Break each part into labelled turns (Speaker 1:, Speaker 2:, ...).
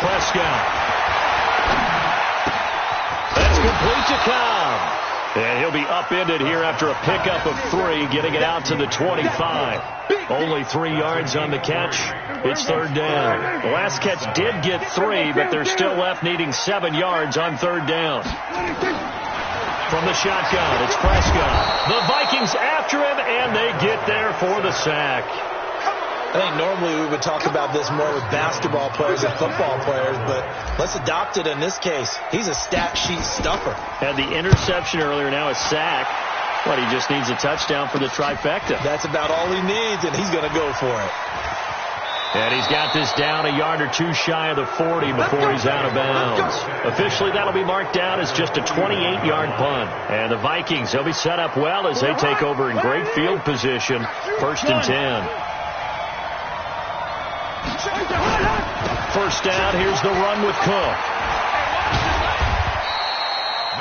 Speaker 1: Prescott. That's complete to Cobb. And he'll be upended here after a pickup of 3, getting it out to the 25. Only 3 yards on the catch. It's third down. The last catch did get 3, but they're still left needing 7 yards on third down. From the shotgun, it's Prescott. The Vikings after him, and they get there for the sack.
Speaker 2: I think normally we would talk about this more with basketball players and football players, but let's adopt it in this case. He's a stat sheet stuffer.
Speaker 1: Had the interception earlier, now a sack. But he just needs a touchdown for the trifecta.
Speaker 2: That's about all he needs, and he's going to go for it.
Speaker 1: And he's got this down a yard or 2 shy of the 40 before he's out of bounds. Officially, that'll be marked down as just a 28-yard punt. And the Vikings, they'll be set up well as they take over in great field position. 1st and 10. First down, here's the run with Cook.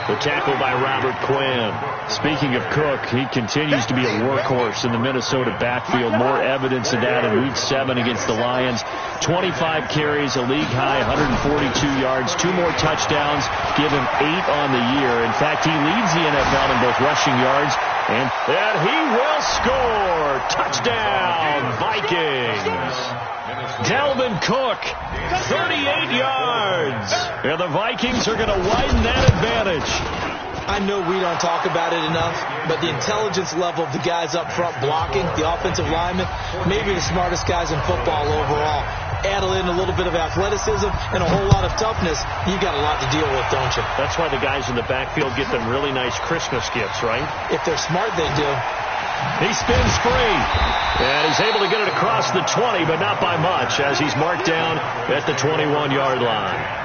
Speaker 1: The tackle by Robert Quinn. Speaking of Cook, he continues to be a workhorse in the Minnesota backfield. More evidence of that in Week 7 against the Lions. 25 carries, a league-high 142 yards, 2 more touchdowns, give him 8 on the year. In fact, he leads the NFL in both rushing yards, and he will score. Touchdown, Vikings. Dalvin Cook, 38 yards. And the Vikings are going to widen that advantage.
Speaker 2: I know we don't talk about it enough, but the intelligence level of the guys up front blocking, the offensive linemen, maybe the smartest guys in football overall. Add in a little bit of athleticism and a whole lot of toughness, you got a lot to deal with, don't you?
Speaker 1: That's why the guys in the backfield get them really nice Christmas gifts, right?
Speaker 2: If they're smart, they do.
Speaker 1: He spins free, and he's able to get it across the 20, but not by much, as he's marked down at the 21-yard line.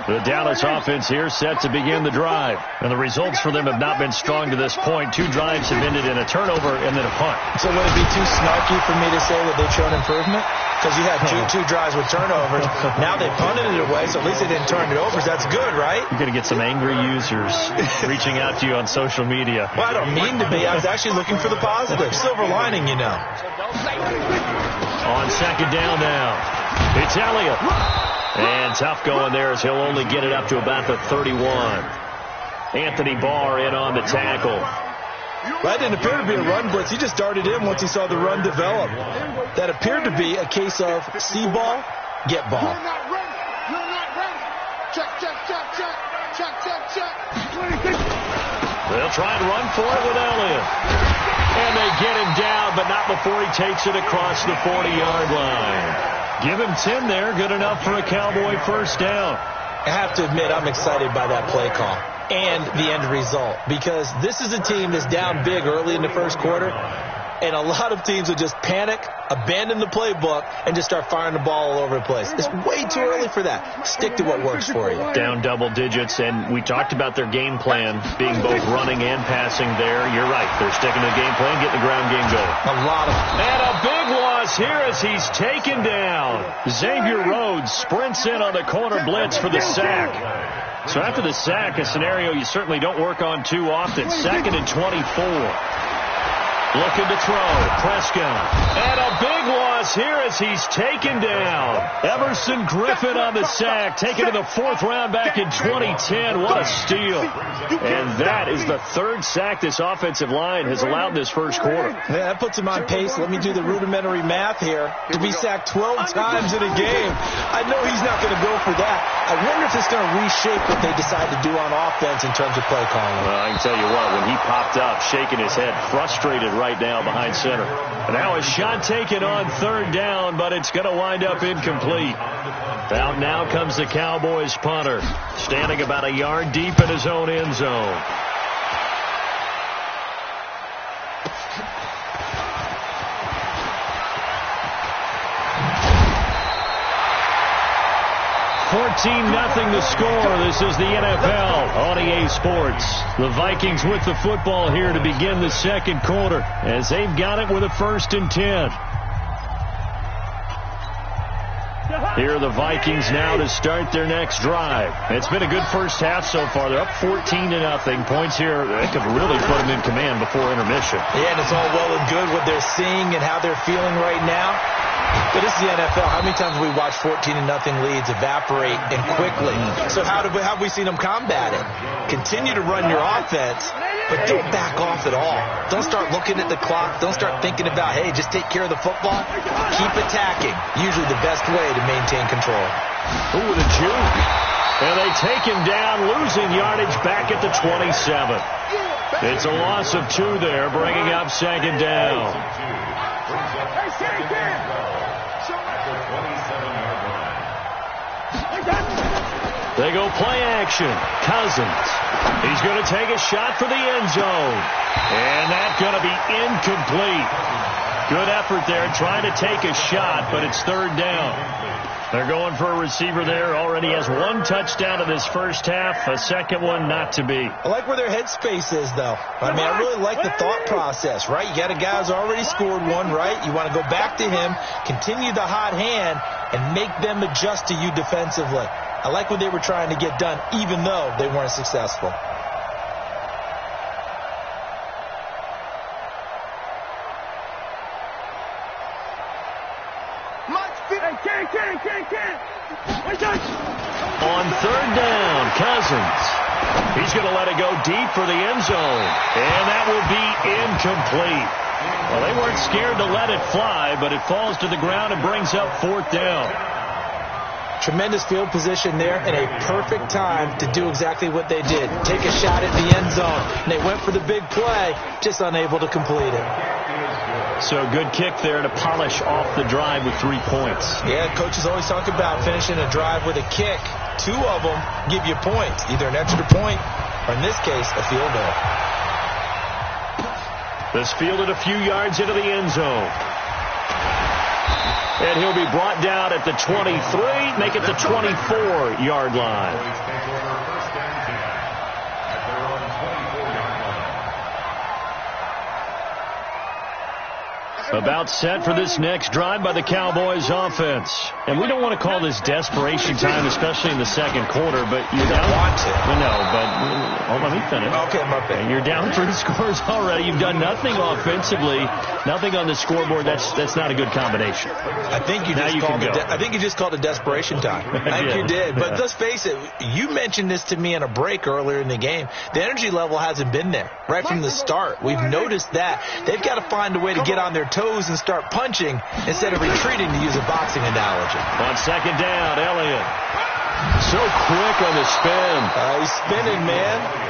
Speaker 1: The Dallas offense here set to begin the drive. And the results for them have not been strong to this point. 2 drives have ended in a turnover and then a punt.
Speaker 2: So would it be too snarky for me to say that they've shown improvement? Because you had two drives with turnovers. Now they punted it away, so at least they didn't turn it over. So that's good, right?
Speaker 1: You're going to get some angry users reaching out to you on social media.
Speaker 2: Well, I don't mean to be. I was actually looking for the positive. Silver lining, you know.
Speaker 1: On second down now, it's Elliott. And tough going there as he'll only get it up to about the 31. Anthony Barr in on the tackle.
Speaker 2: That didn't appear to be a run blitz. He just darted in once he saw the run develop. That appeared to be a case of see ball, get ball.
Speaker 3: You're not ready. You're not ready. Check, check, check, check. Check, check, check.
Speaker 1: They'll try and run for it with Elliott. And they get him down, but not before he takes it across the 40-yard line. Give him 10 there, good enough for a Cowboy first down.
Speaker 2: I have to admit, I'm excited by that play call and the end result, because this is a team that's down big early in the first quarter, and a lot of teams will just panic, abandon the playbook, and just start firing the ball all over the place. It's way too early for that. Stick to what works for you.
Speaker 1: Down double digits, and we talked about their game plan being both running and passing there. You're right. They're sticking to the game plan, getting the ground game going.
Speaker 2: A lot of...
Speaker 1: And a big loss here as he's taken down. Xavier Rhodes sprints in on the corner blitz for the sack. So after the sack, a scenario you certainly don't work on too often. 2nd and 24. Looking to throw. Prescott. And a big loss here as he's taken down. Everson Griffin on the sack, taken to the 4th round back in 2010. What a steal. And that is the 3rd sack this offensive line has allowed this first quarter.
Speaker 2: Yeah, that puts him on pace. Let me do the rudimentary math here. To be sacked 12 times in a game. I know he's not going to go for that. I wonder if it's going to reshape what they decide to do on offense in terms of play calling.
Speaker 1: Well, I can tell you what, when he popped up, shaking his head, frustrated right now behind center. Now a shot taken on 3rd down, but it's going to wind up incomplete. Out now comes the Cowboys punter, standing about a yard deep in his own end zone. $14-0 the score. This is the NFL on EA Sports. The Vikings with the football here to begin the second quarter as they've got it with a 1st and 10. Here are the Vikings now to start their next drive. It's been a good first half so far. They're up 14-0. Points here, they could really put them in command before intermission.
Speaker 2: Yeah, and it's all well and good what they're seeing and how they're feeling right now. But this is the NFL. How many times have we watched 14-0 leads evaporate and quickly? So how have we seen them combat it? Continue to run your offense, but don't back off at all. Don't start looking at the clock. Don't start thinking about, hey, just take care of the football. Keep attacking. Usually the best way to maintain control.
Speaker 1: Ooh, the juke. And they take him down, losing yardage back at the 27. It's a loss of 2 there, bringing up second down. They go play action. Cousins. He's going to take a shot for the end zone. And that's going to be incomplete. Good effort there trying to take a shot, but it's third down. They're going for a receiver there. Already has 1 touchdown in this first half. A second one not to be.
Speaker 2: I like where their headspace is, though. I mean, I really like the thought process, right? You got a guy who's already scored 1, right? You want to go back to him, continue the hot hand, and make them adjust to you defensively. I like what they were trying to get done, even though they weren't successful.
Speaker 1: On third down, Cousins. He's going to let it go deep for the end zone. And that will be incomplete. Well, they weren't scared to let it fly, but it falls to the ground and brings up fourth down.
Speaker 2: Tremendous field position there and a perfect time to do exactly what they did. Take a shot at the end zone. And they went for the big play, just unable to complete it.
Speaker 1: So good kick there to polish off the drive with 3 points.
Speaker 2: Yeah, coaches always talk about finishing a drive with a kick. 2 of them give you points, either an extra point or, in this case, a field goal.
Speaker 1: This fielded a few yards into the end zone. And he'll be brought down at the 23, make it the 24-yard line. About set for this next drive by the Cowboys offense. And we don't want to call this desperation time, especially in the second quarter, but you don't
Speaker 2: want to.
Speaker 1: No, but let me finish.
Speaker 2: Okay, I'm up there.
Speaker 1: You're down 3 scores already. You've done nothing offensively, nothing on the scoreboard. That's not a good combination.
Speaker 2: I think you just called it desperation time. I think you did. But let's face it, you mentioned this to me in a break earlier in the game. The energy level hasn't been there right from the start. We've noticed that. They've got to find a way to get on their toes and start punching instead of retreating, to use a boxing analogy.
Speaker 1: On second down, Elliott. So quick on the spin.
Speaker 2: He's spinning, man.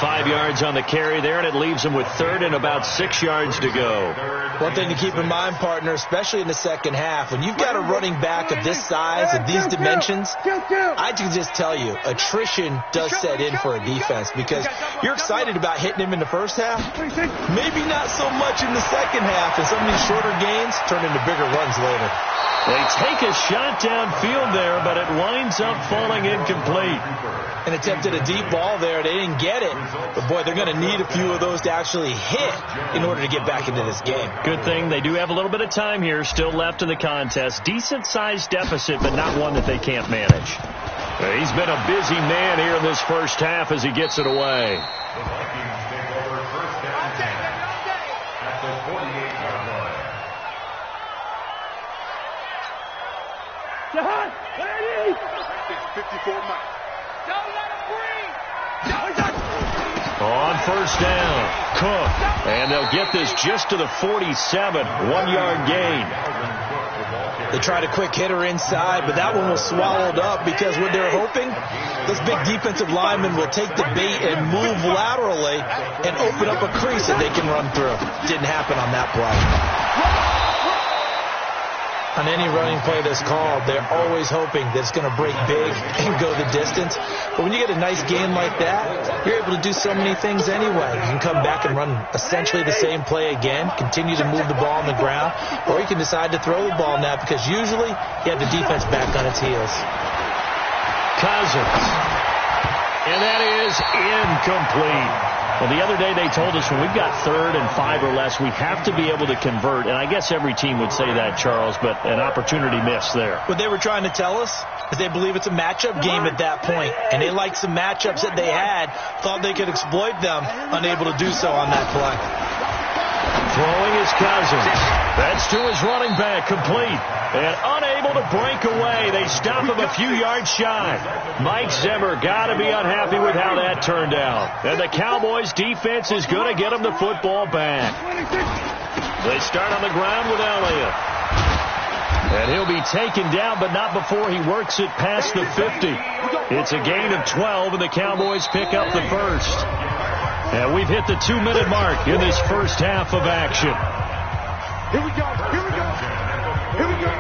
Speaker 1: 5 yards on the carry there, and it leaves him with third and about 6 yards to go.
Speaker 2: One thing to keep in mind, partner, especially in the second half, when you've got a running back of this size, of these dimensions, I can just tell you, attrition does set in for a defense because you're excited about hitting him in the first half. Maybe not so much in the second half, and some of these shorter gains turn into bigger runs later.
Speaker 1: They take a shot downfield there, but it winds up falling incomplete.
Speaker 2: And attempted a deep ball there. They didn't get it. But, boy, they're going to need a few of those to actually hit in order to get back into this game.
Speaker 1: Good thing they do have a little bit of time here still left in the contest. Decent-sized deficit, but not one that they can't manage. He's been a busy man here in this first half as he gets it away.
Speaker 4: The Vikings take over first down at the 48-yard line.
Speaker 3: Jahan, ready? 54 miles.
Speaker 1: On first down, Cook. And they'll get this just to the 47, 1-yard gain.
Speaker 2: They tried a quick hitter inside, but that one was swallowed up because what they're hoping, those big defensive linemen will take the bait and move laterally and open up a crease that they can run through. Didn't happen on that play. On any running play that's called, they're always hoping that it's going to break big and go the distance. But when you get a nice game like that, you're able to do so many things anyway. You can come back and run essentially the same play again, continue to move the ball on the ground, or you can decide to throw the ball now because usually you have the defense back on its heels.
Speaker 1: Cousins. And that is incomplete. Well, the other day they told us when we've got 3rd and 5 or less, we have to be able to convert. And I guess every team would say that, Charles, but an opportunity missed there.
Speaker 2: What they were trying to tell us is they believe it's a matchup game at that point, and they liked some matchups that they had, thought they could exploit them, unable to do so on that play.
Speaker 1: Throwing his Cousins. That's to his running back, complete. And unable to break away. They stop him a few yards shy. Mike Zimmer got to be unhappy with how that turned out. And the Cowboys' defense is going to get him the football back. They start on the ground with Elliott. And he'll be taken down, but not before he works it past the 50. It's a gain of 12, and the Cowboys pick up the first. And we've hit the 2-minute mark in this first half of action.
Speaker 3: Here we go. Here we go. Here we go.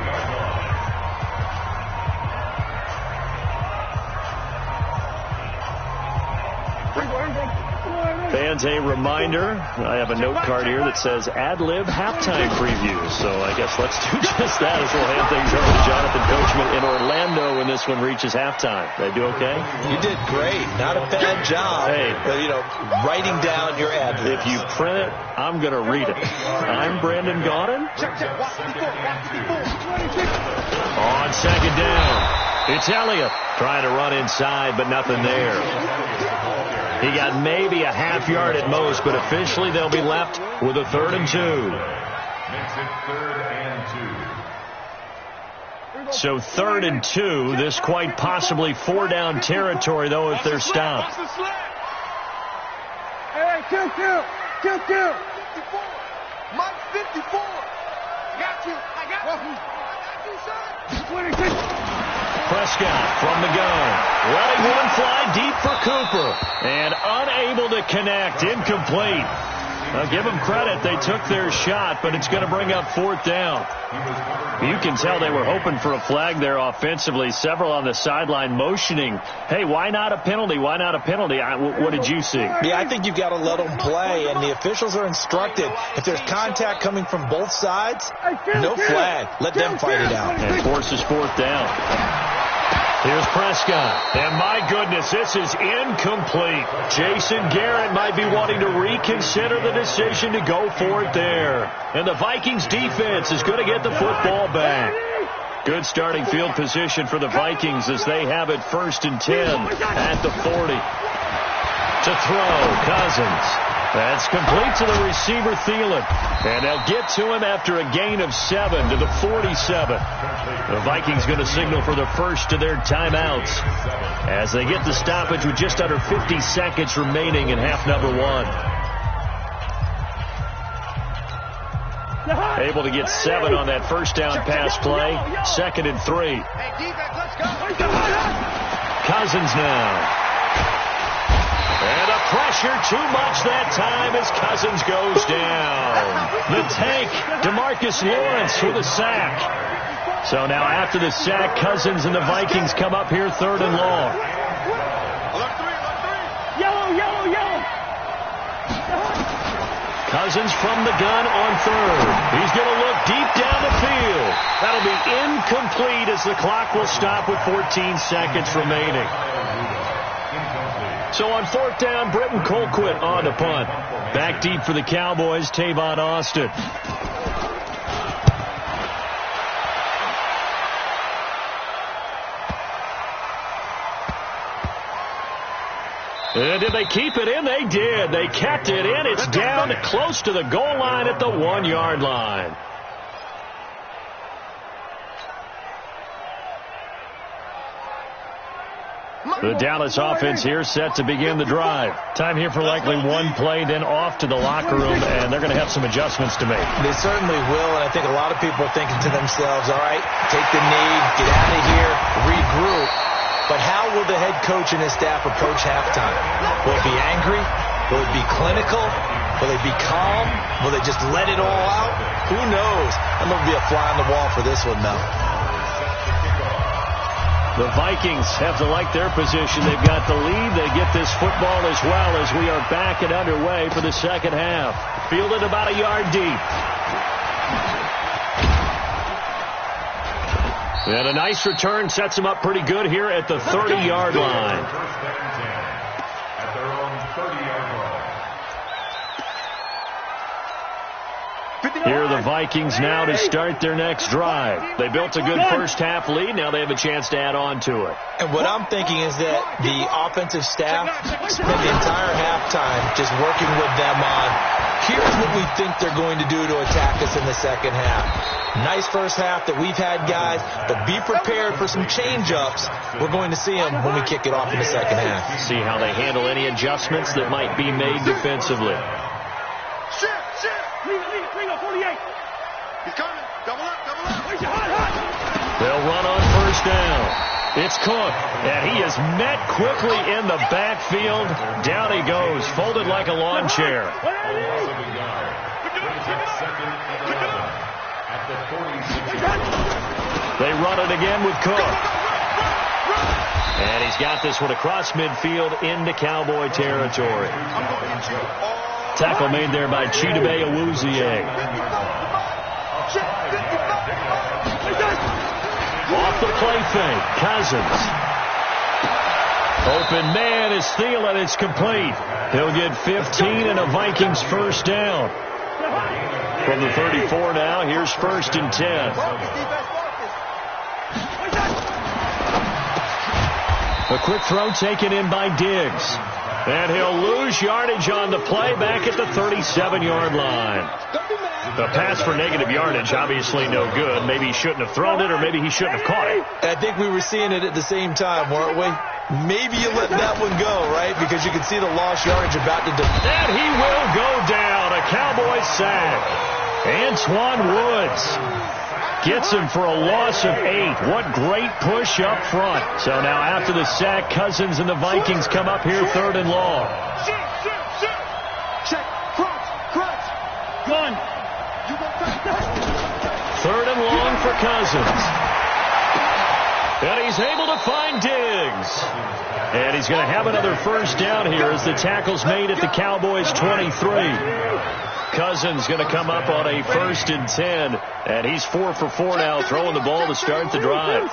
Speaker 1: Fans, a reminder, I have a note card here that says ad-lib halftime previews. So I guess let's do just that as we'll hand things over to Jonathan Coachman in Orlando when this one reaches halftime. Did I do okay?
Speaker 2: You did great. Not a bad job.
Speaker 1: Hey,
Speaker 2: writing down your ad-libs.
Speaker 1: If you print it, I'm going to read it. I'm Brandon Gaudin. On second down, it's Elliott trying to run inside, but nothing there. He got maybe a half yard at most, but officially they'll be left with a 3rd and 2.
Speaker 4: Makes it 3rd and 2.
Speaker 1: So 3rd and 2, this quite possibly 4-down territory, though, if they're stopped.
Speaker 3: Hey, kill. 54. Mike 54. Got you. I got you, son. 26.
Speaker 1: Prescott from the gun. Letting one fly deep for Cooper. And unable to connect. Incomplete. Now, give them credit. They took their shot, but it's going to bring up 4th down. You can tell they were hoping for a flag there offensively. Several on the sideline motioning, hey, why not a penalty? Why not a penalty? What did you see?
Speaker 2: Yeah, I think you've got to let them play, and the officials are instructed. If there's contact coming from both sides, no flag. Let them fight it out.
Speaker 1: And forces 4th down. Here's Prescott. And my goodness, this is incomplete. Jason Garrett might be wanting to reconsider the decision to go for it there. And the Vikings defense is going to get the football back. Good starting field position for the Vikings as they have it 1st and 10 at the 40. To throw, Cousins. That's complete to the receiver, Thielen. And they'll get to him after a gain of 7 to the 47. The Vikings going to signal for the first of their timeouts as they get the stoppage with just under 50 seconds remaining in half number 1. Able to get 7 on that first down pass play. 2nd and 3.
Speaker 3: Hey, defense, let's go.
Speaker 1: Cousins now. And the pressure too much that time as Cousins goes down. The tank, DeMarcus Lawrence with a sack. So now after the sack, Cousins and the Vikings come up here 3rd and long.
Speaker 3: Yellow.
Speaker 1: Cousins from the gun on 3rd. He's going to look deep down the field. That'll be incomplete as the clock will stop with 14 seconds remaining. So on 4th down, Britton Colquitt on the punt. Back deep for the Cowboys, Tavon Austin. And did they keep it in? They did. They kept it in. It's down close to the goal line at the 1-yard line. The Dallas offense here set to begin the drive. Time here for likely one play, then off to the locker room, and they're going to have some adjustments to make.
Speaker 2: They certainly will, and I think a lot of people are thinking to themselves, all right, take the knee, get out of here, regroup. But how will the head coach and his staff approach halftime? Will it be angry? Will it be clinical? Will they be calm? Will they just let it all out? Who knows? I'm going to be a fly on the wall for this one, though.
Speaker 1: The Vikings have to like their position. They've got the lead. They get this football as well as we are back and underway for the second half. Fielded about a yard deep. And a nice return sets them up pretty good here at the 30-yard line. Here are the Vikings now to start their next drive. They built a good first-half lead. Now they have a chance to add on to it.
Speaker 2: And what I'm thinking is that the offensive staff spent the entire halftime just working with them on, here's what we think they're going to do to attack us in the second half. Nice first half that we've had, guys, but be prepared for some change-ups. We're going to see them when we kick it off in the second half.
Speaker 1: See how they handle any adjustments that might be made defensively.
Speaker 3: He's coming. Double up.
Speaker 1: They'll run on first down. It's Cook, and he is met quickly in the backfield. Down he goes, folded like a lawn chair. They run it again with Cook. And he's got this one across midfield into Cowboy territory. Tackle made there by Chidobe Awuzie. Off the play fake, Cousins. Open man is Thielen. It's complete. He'll get 15 and a Vikings first down. From the 34 now, here's 1st and 10. A quick throw taken in by Diggs. And he'll lose yardage on the play back at the 37-yard line. The pass for negative yardage, obviously no good. Maybe he shouldn't have thrown it, or maybe he shouldn't have caught it.
Speaker 2: I think we were seeing it at the same time, weren't we? Maybe you let that one go, right? Because you can see the lost yardage about to...
Speaker 1: And he will go down. A Cowboy sack. Antoine Woods gets him for a loss of 8. What great push up front. So now after the sack, Cousins and the Vikings come up here 3rd and long.
Speaker 3: Check. Crunch. Gun.
Speaker 1: 3rd and long for Cousins. And he's able to find Diggs. And he's going to have another first down here as the tackle's made at the Cowboys' 23. Cousins going to come up on a 1st and 10. And he's 4 for 4 now, throwing the ball to start the drive.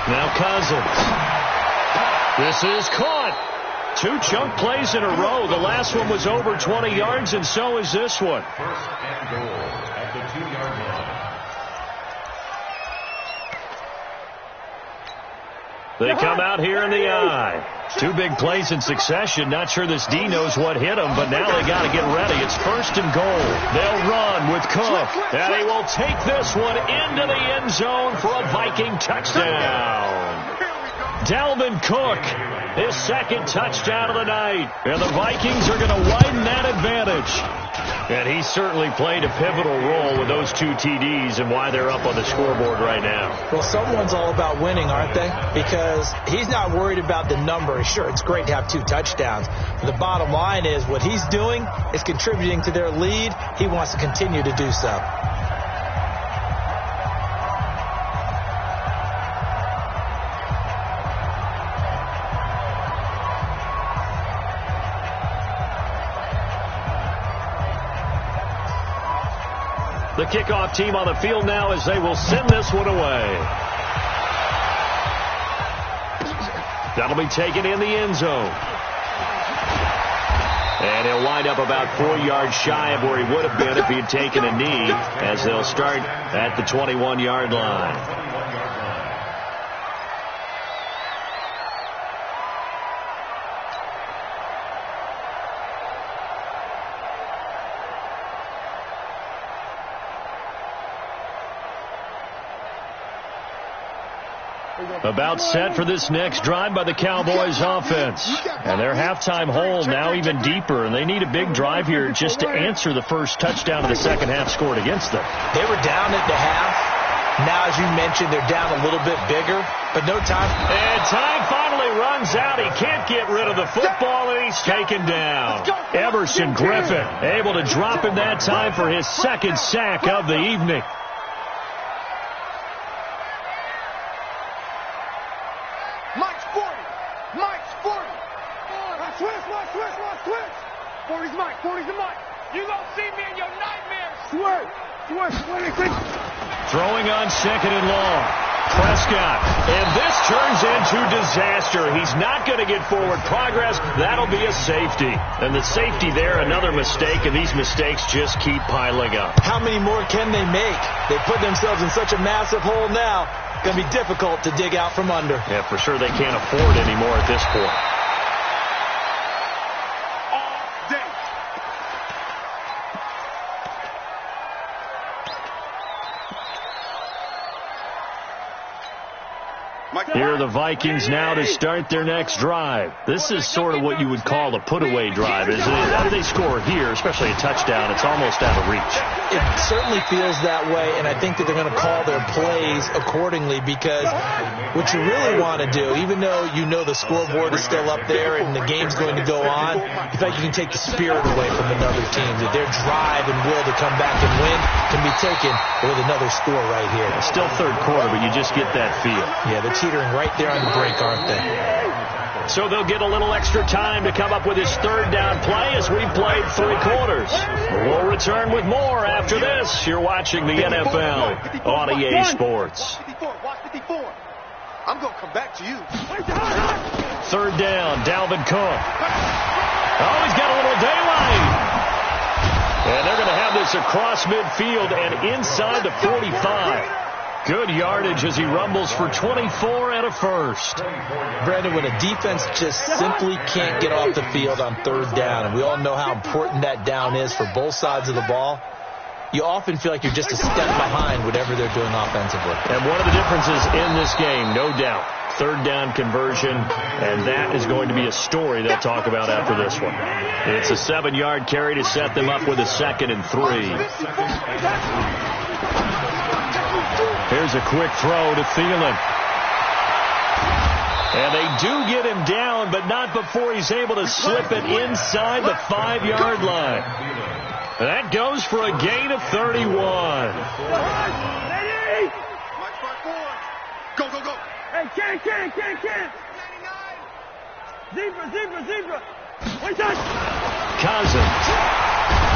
Speaker 1: Now Cousins. This is caught. 2 chunk plays in a row. The last one was over 20 yards, and so is this one.
Speaker 4: 1st and goal at the 2-yard line.
Speaker 1: They come out here in the eye. 2 big plays in succession. Not sure this D knows what hit him, but now they got to get ready. It's 1st and goal. They'll run with Cook, and he will take this one into the end zone for a Viking touchdown. Dalvin Cook, his 2nd touchdown of the night. And the Vikings are going to widen that advantage. And he certainly played a pivotal role with those 2 TDs and why they're up on the scoreboard right now.
Speaker 2: Well, someone's all about winning, aren't they? Because he's not worried about the number. Sure, it's great to have 2 touchdowns. But the bottom line is what he's doing is contributing to their lead. He wants to continue to do so.
Speaker 1: The kickoff team on the field now as they will send this one away. That'll be taken in the end zone. And he'll wind up about 4 yards shy of where he would have been if he had taken a knee, as they'll start at the 21-yard line. About set for this next drive by the Cowboys offense. And their halftime hole now even deeper, and they need a big drive here just to answer the first touchdown of the second half scored against them.
Speaker 2: They were down at the half. Now, as you mentioned, they're down a little bit bigger, but no time.
Speaker 1: And time finally runs out. He can't get rid of the football, and he's taken down. Everson Griffin able to drop him that time for his 2nd sack of the evening.
Speaker 3: Mike's 40. Switch. 40's Mike. 40's the Mike. You gonna see me in your nightmares. Switch.
Speaker 1: Throwing on 2nd and long. Prescott. And this turns into disaster. He's not going to get forward progress. That'll be a safety. And the safety there, another mistake, and these mistakes just keep piling up.
Speaker 2: How many more can they make? They put themselves in such a massive hole now. Going to be difficult to dig out from under.
Speaker 1: Yeah, for sure they can't afford any more at this point. Here are the Vikings now to start their next drive. This is sort of what you would call a put-away drive, isn't it? How do they score here, especially a touchdown? It's almost out of reach.
Speaker 2: It certainly feels that way, and I think that they're going to call their plays accordingly because what you really want to do, even though you know the scoreboard is still up there and the game's going to go on, in fact, you can take the spirit away from another team. That their drive and will to come back and win can be taken with another score right here.
Speaker 1: It's still third quarter, but you just get that feel.
Speaker 2: Yeah, they're teetering right there on the break, aren't they?
Speaker 1: So they'll get a little extra time to come up with his third down play as we've played 3 quarters. We'll return with more after this. You're watching the NFL on EA Sports.
Speaker 3: I'm going to come back to you.
Speaker 1: Third down, Dalvin Cook. Oh, he's got a little daylight. And they're going to have this across midfield and inside the 45. Good yardage as he rumbles for 24 and a first.
Speaker 2: Brandon, when a defense just simply can't get off the field on third down, and we all know how important that down is for both sides of the ball, you often feel like you're just a step behind whatever they're doing offensively.
Speaker 1: And one of the differences in this game, no doubt, third down conversion, and that is going to be a story they'll talk about after this one. It's a 7-yard carry to set them up with a 2nd and 3. Here's a quick throw to Thielen. And they do get him down, but not before he's able to slip it inside the 5-yard line. That goes for a gain of 31.
Speaker 3: Go, go, go.
Speaker 5: Hey, Ken. Zebra. Wait,
Speaker 1: Cousins.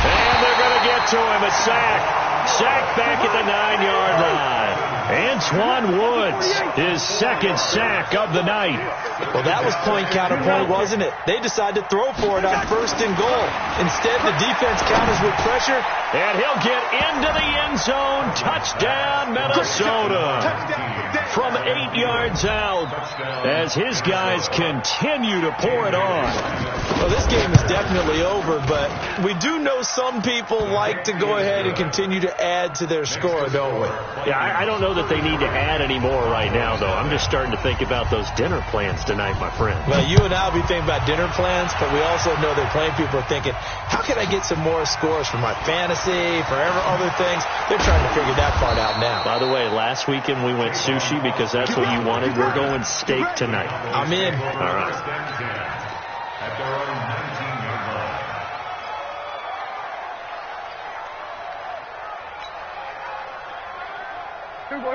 Speaker 1: And they're going to get to him. A sack. Sack back at the 9-yard line. Antoine Woods, his 2nd sack of the night.
Speaker 2: Well, that was point counterpoint, wasn't it? They decided to throw for it on 1st and goal. Instead, the defense counters with pressure.
Speaker 1: And he'll get into the end zone. Touchdown, Minnesota. From 8 yards out as his guys continue to pour it on.
Speaker 2: Well, this game is definitely over, but we do know some people like to go ahead and continue to add to their score, don't we?
Speaker 1: Yeah, I don't know that they need to add any more right now, though. I'm just starting to think about those dinner plans tonight, my friend.
Speaker 2: Well, you and I will be thinking about dinner plans, but we also know that playing people are thinking, how can I get some more scores for my fantasy, for other things? They're trying to figure that part out now.
Speaker 1: By the way, last weekend we went sushi because that's what you wanted. We're going steak tonight.
Speaker 2: I'm in.
Speaker 1: All right.
Speaker 4: At their own 19-yard line.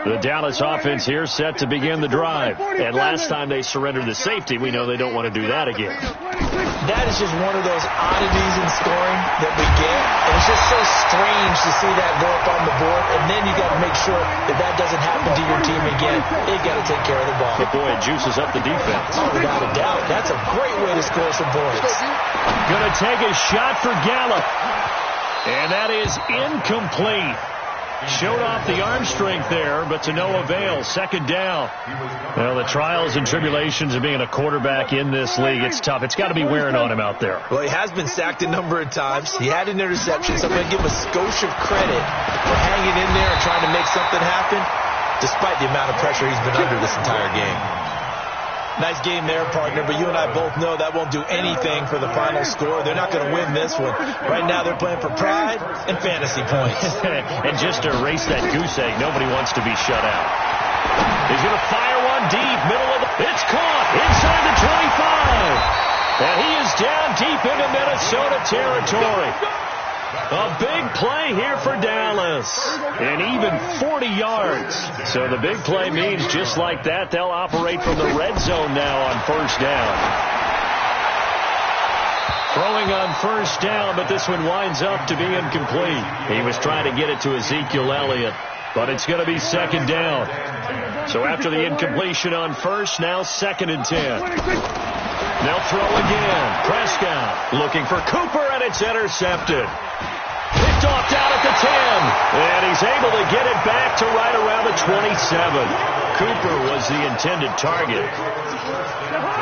Speaker 1: The Dallas offense here set to begin the drive. And last time they surrendered the safety, we know they don't want to do that again.
Speaker 2: That is just one of those oddities in scoring that we get. And it's just so strange to see that go up on the board. And then you got to make sure that that doesn't happen to your team again. You got to take care of the ball.
Speaker 1: But boy, it juices up the defense.
Speaker 2: Without a doubt. That's a great way to score some points.
Speaker 1: Going to take a shot for Gallup. And that is incomplete. Showed off the arm strength there, but to no avail. 2nd down. Well, the trials and tribulations of being a quarterback in this league, it's tough. It's got to be wearing on him out there.
Speaker 2: Well, he has been sacked a number of times. He had an interception, so I'm going to give him a skosh of credit for hanging in there and trying to make something happen, despite the amount of pressure he's been under this entire game. Nice game there, partner, but you and I both know that won't do anything for the final score. They're not going to win this one. Right now, they're playing for pride and fantasy points.
Speaker 1: And just to erase that goose egg, nobody wants to be shut out. He's going to fire one deep, middle of the... It's caught inside the 25. And he is down deep into Minnesota territory. A big play here for Dallas. And even 40 yards. So the big play means just like that, they'll operate from the red zone now on 1st down. Throwing on 1st down, but this one winds up to be incomplete. He was trying to get it to Ezekiel Elliott. but it's going to be second down. So after the incompletion on first, now 2nd and 10. They'll throw again. Prescott looking for Cooper, and it's intercepted. Picked off down at the 10, and he's able to get it back to right around the 27. Cooper was the intended target.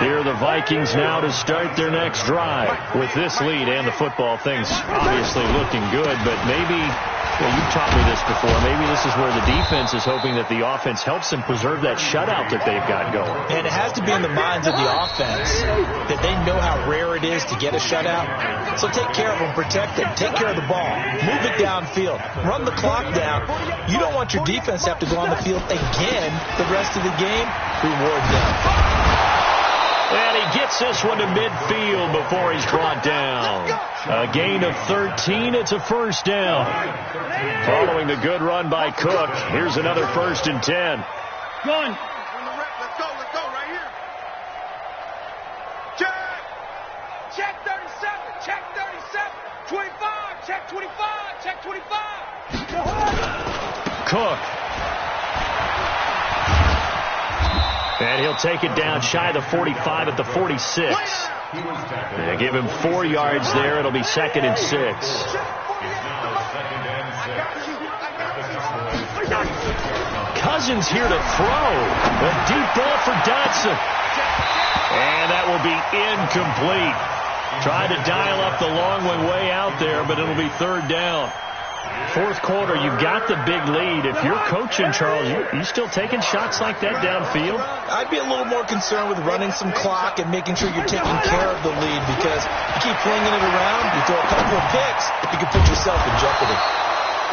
Speaker 1: Here are the Vikings now to start their next drive. With this lead and the football, things obviously looking good, but maybe, well, you've taught me this before, maybe this is where the defense is hoping that the offense helps them preserve that shutout that they've got going.
Speaker 2: And it has to be in the minds of the offense that they know how rare it is to get a shutout. So take care of them, protect them, take care of the ball, move it downfield, run the clock down. You don't want your defense to have to go on the field again the rest of the game. Reward them.
Speaker 1: And he gets this one to midfield before he's brought down. A gain of 13. It's a first down. Following the good run by Cook, here's another 1st and 10.
Speaker 5: Going.
Speaker 3: Let's go right here. Check 37. Check 37. 25. Check 25. Check 25.
Speaker 1: Cook. And he'll take it down shy of the 45 at the 46. They give him 4 yards there. It'll be 2nd and 6. Cousins here to throw. A deep ball for Dotson. And that will be incomplete. Tried to dial up the long one way out there, but it'll be 3rd down. 4th quarter, you've got the big lead. If you're coaching, Charles, you still taking shots like that downfield?
Speaker 2: I'd be a little more concerned with running some clock and making sure you're taking care of the lead, because you keep flinging it around, you throw a couple of picks, you can put yourself in jeopardy.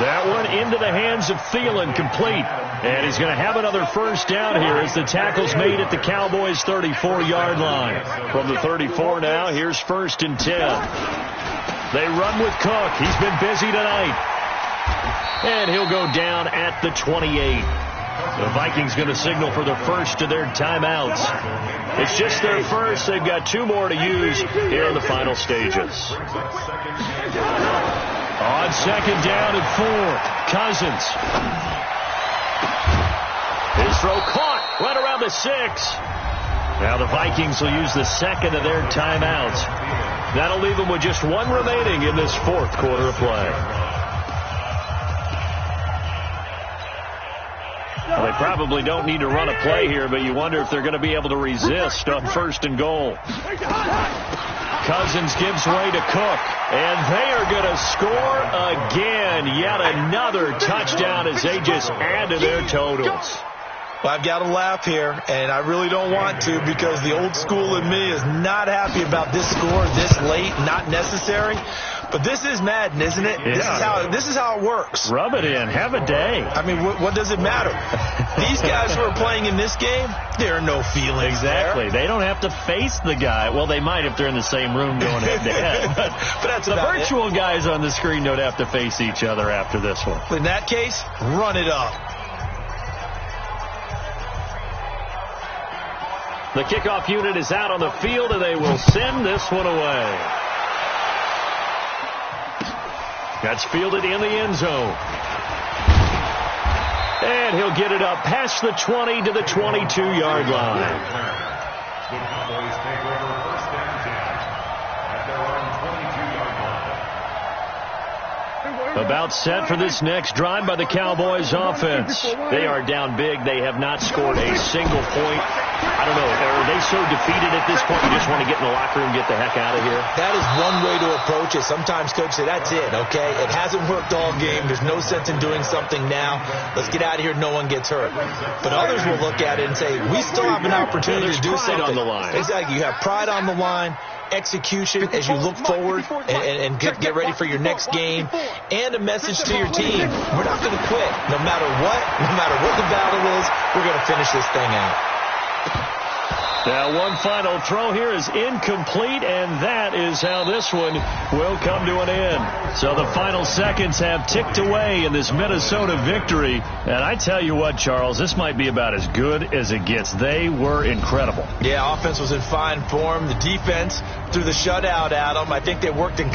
Speaker 1: That one into the hands of Thielen, complete. And he's going to have another first down here as the tackle's made at the Cowboys' 34-yard line. From the 34 now, here's 1st and 10. They run with Cook. He's been busy tonight. And he'll go down at the 28. The Vikings going to signal for the first of their timeouts. It's just their first. They've got 2 more to use here in the final stages. On 2nd down and 4, Cousins. His throw caught right around the 6. Now the Vikings will use the 2nd of their timeouts. That'll leave them with just 1 remaining in this 4th quarter of play. Well, they probably don't need to run a play here, but you wonder if they're going to be able to resist on 1st and goal. Cousins gives way to Cook, and they are going to score again. Yet another touchdown as they just add to their totals.
Speaker 2: Well, I've got to laugh here, and I really don't want to, because the old school in me is not happy about this score this late, not necessary. But this is Madden, isn't it?
Speaker 1: Yeah.
Speaker 2: This is how it works.
Speaker 1: Rub it in. Have a day.
Speaker 2: I mean, what does it matter? These guys who are playing in this game, there are no feelings.
Speaker 1: Exactly.
Speaker 2: There.
Speaker 1: They don't have to face the guy. Well, they might if they're in the same room going head-to-head. But
Speaker 2: that's
Speaker 1: the virtual guys on the screen don't have to face each other after this one.
Speaker 2: In that case, run it up.
Speaker 1: The kickoff unit is out on the field, and they will send this one away. That's fielded in the end zone. And he'll get it up past the 20 to the 22-yard line.
Speaker 4: The Cowboys take over 1st and 10 at their own 22-yard line.
Speaker 1: About set for this next drive by the Cowboys offense. They are down big. They have not scored a single point. I don't know. Are they so defeated at this point you just want to get in the locker room and get the heck out of here?
Speaker 2: That is one way to approach it. Sometimes coach say, that's it, okay? It hasn't worked all game. There's no sense in doing something now. Let's get out of here. No one gets hurt. But others will look at it and say, we still have an opportunity to do something.
Speaker 1: On the line.
Speaker 2: Exactly. You have pride on the line, execution as you look forward and get ready for your next game, and a message to your team. We're not going to quit. No matter what the battle is, we're going to finish this thing out.
Speaker 1: Now one final throw here is incomplete, and that is how this one will come to an end. So the final seconds have ticked away in this Minnesota victory. And I tell you what, Charles, this might be about as good as it gets. They were incredible.
Speaker 2: Yeah, offense was in fine form. The defense threw the shutout at them. I think they worked in